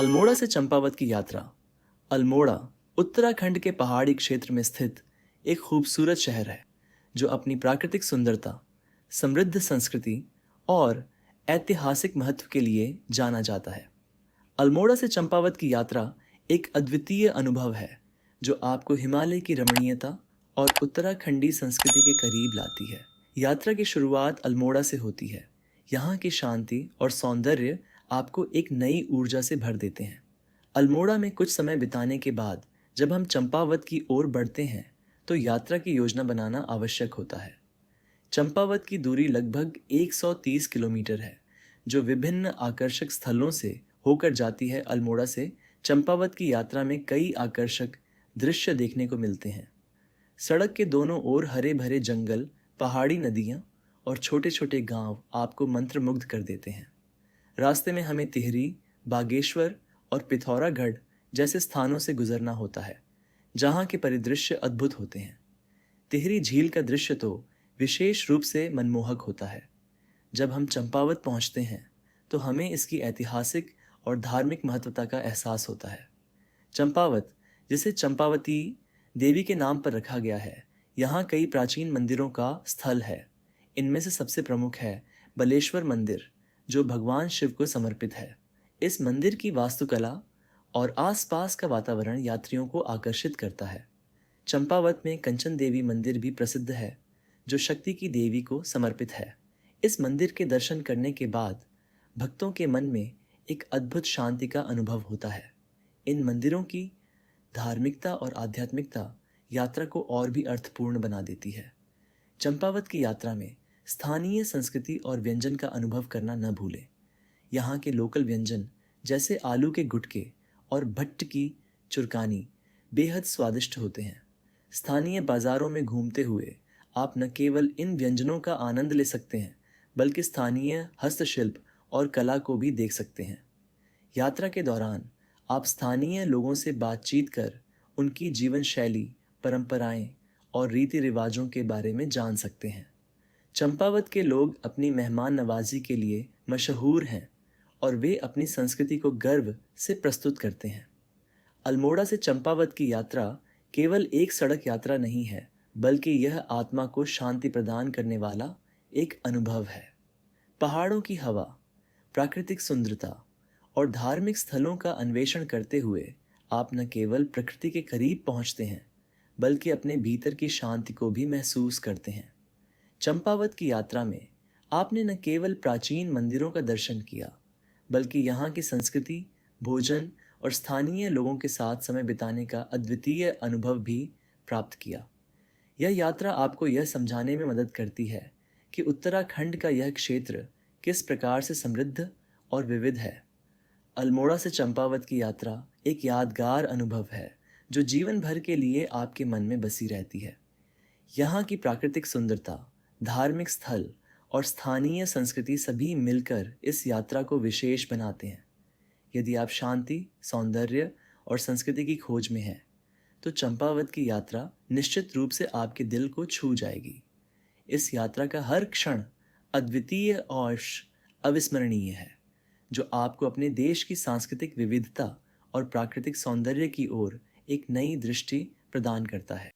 अल्मोड़ा से चंपावत की यात्रा। अल्मोड़ा उत्तराखंड के पहाड़ी क्षेत्र में स्थित एक खूबसूरत शहर है जो अपनी प्राकृतिक सुंदरता, समृद्ध संस्कृति और ऐतिहासिक महत्व के लिए जाना जाता है। अल्मोड़ा से चंपावत की यात्रा एक अद्वितीय अनुभव है जो आपको हिमालय की रमणीयता और उत्तराखंडी संस्कृति के करीब लाती है। यात्रा की शुरुआत अल्मोड़ा से होती है। यहाँ की शांति और सौंदर्य आपको एक नई ऊर्जा से भर देते हैं। अल्मोड़ा में कुछ समय बिताने के बाद जब हम चंपावत की ओर बढ़ते हैं तो यात्रा की योजना बनाना आवश्यक होता है। चंपावत की दूरी लगभग 130 किलोमीटर है जो विभिन्न आकर्षक स्थलों से होकर जाती है। अल्मोड़ा से चंपावत की यात्रा में कई आकर्षक दृश्य देखने को मिलते हैं। सड़क के दोनों ओर हरे भरे जंगल, पहाड़ी नदियाँ और छोटे छोटे गांव आपको मंत्रमुग्ध कर देते हैं। रास्ते में हमें तिहरी, बागेश्वर और पिथौरागढ़ जैसे स्थानों से गुजरना होता है जहाँ के परिदृश्य अद्भुत होते हैं। तिहरी झील का दृश्य तो विशेष रूप से मनमोहक होता है। जब हम चंपावत पहुँचते हैं तो हमें इसकी ऐतिहासिक और धार्मिक महत्वता का एहसास होता है। चंपावत, जिसे चंपावती देवी के नाम पर रखा गया है, यहाँ कई प्राचीन मंदिरों का स्थल है। इनमें से सबसे प्रमुख है बलेश्वर मंदिर जो भगवान शिव को समर्पित है। इस मंदिर की वास्तुकला और आसपास का वातावरण यात्रियों को आकर्षित करता है। चंपावत में कंचन देवी मंदिर भी प्रसिद्ध है जो शक्ति की देवी को समर्पित है। इस मंदिर के दर्शन करने के बाद भक्तों के मन में एक अद्भुत शांति का अनुभव होता है। इन मंदिरों की धार्मिकता और आध्यात्मिकता यात्रा को और भी अर्थपूर्ण बना देती है। चंपावत की यात्रा में स्थानीय संस्कृति और व्यंजन का अनुभव करना न भूलें। यहाँ के लोकल व्यंजन जैसे आलू के गुटके और भट्ट की चुरकानी बेहद स्वादिष्ट होते हैं। स्थानीय बाज़ारों में घूमते हुए आप न केवल इन व्यंजनों का आनंद ले सकते हैं बल्कि स्थानीय हस्तशिल्प और कला को भी देख सकते हैं। यात्रा के दौरान आप स्थानीय लोगों से बातचीत कर उनकी जीवन शैली, परंपराएं और रीति रिवाजों के बारे में जान सकते हैं। चंपावत के लोग अपनी मेहमान नवाजी के लिए मशहूर हैं और वे अपनी संस्कृति को गर्व से प्रस्तुत करते हैं। अल्मोड़ा से चंपावत की यात्रा केवल एक सड़क यात्रा नहीं है बल्कि यह आत्मा को शांति प्रदान करने वाला एक अनुभव है। पहाड़ों की हवा, प्राकृतिक सुंदरता और धार्मिक स्थलों का अन्वेषण करते हुए आप न केवल प्रकृति के करीब पहुंचते हैं बल्कि अपने भीतर की शांति को भी महसूस करते हैं। चंपावत की यात्रा में आपने न केवल प्राचीन मंदिरों का दर्शन किया बल्कि यहाँ की संस्कृति, भोजन और स्थानीय लोगों के साथ समय बिताने का अद्वितीय अनुभव भी प्राप्त किया। यह यात्रा आपको यह समझाने में मदद करती है कि उत्तराखंड का यह क्षेत्र किस प्रकार से समृद्ध और विविध है। अल्मोड़ा से चंपावत की यात्रा एक यादगार अनुभव है जो जीवन भर के लिए आपके मन में बसी रहती है। यहाँ की प्राकृतिक सुंदरता, धार्मिक स्थल और स्थानीय संस्कृति सभी मिलकर इस यात्रा को विशेष बनाते हैं। यदि आप शांति, सौंदर्य और संस्कृति की खोज में हैं तो चंपावत की यात्रा निश्चित रूप से आपके दिल को छू जाएगी। इस यात्रा का हर क्षण अद्वितीय और अविस्मरणीय है जो आपको अपने देश की सांस्कृतिक विविधता और प्राकृतिक सौंदर्य की ओर एक नई दृष्टि प्रदान करता है।